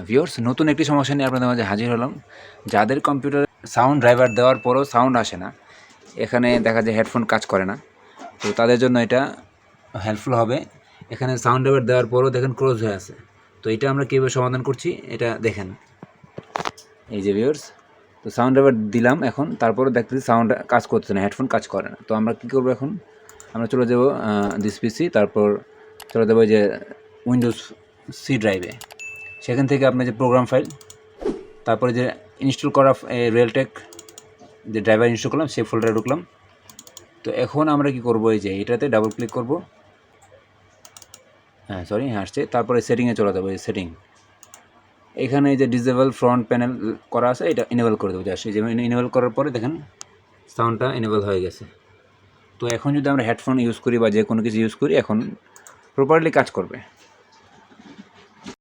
Viewers, নতুন একটি সমস্যা নিয়ে আপনাদের মাঝে হাজির হলাম। যাদের কম্পিউটারে সাউন্ড ড্রাইভার দেওয়ার পরও সাউন্ড আসে না, এখানে দেখা যায় হেডফোন কাজ করে না, তো তাদের জন্য এটা হেল্পফুল হবে। এখানে সাউন্ড ড্রাইভার দেওয়ার পরও দেখেন ক্লোজ হয়ে আছে, তো এটা আমরা কীভাবে সমাধান করছি এটা দেখেন। এই যে ভিউয়ার্স, তো সাউন্ড ড্রাইভার দিলাম এখন, তারপরে দেখতেছি সাউন্ড কাজ করছে না, হেডফোন কাজ করে না। তো আমরা কী করবো এখন, আমরা চলে যাবো দিস পিসি, তারপর চলে যাবো যে উইন্ডোজ সি ড্রাইভে। সেখান থেকে আপনার যে প্রোগ্রাম ফাইল, তারপরে যে ইনস্টল করা রিয়েলটেক যে ড্রাইভার ইনস্টল করলাম সেই ফোল্ডারে ঢুকলাম। তো এখন আমরা কি করব, এই যে এটাতে ডাবল ক্লিক করব, আসছে। তারপরে সেটিংয়ে চলে যাবো, এই সেটিং, এখানে এই যে ডিসেবল ফ্রন্ট প্যানেল করা আছে, এটা ইনেবল করে দেবো। জাস্ট এই যে ইনেবল করার পরে দেখেন সাউন্ডটা ইনেবল হয়ে গেছে। তো এখন যদি আমরা হেডফোন ইউজ করি বা যে কোনো কিছু ইউজ করি, এখন প্রপারলি কাজ করবে।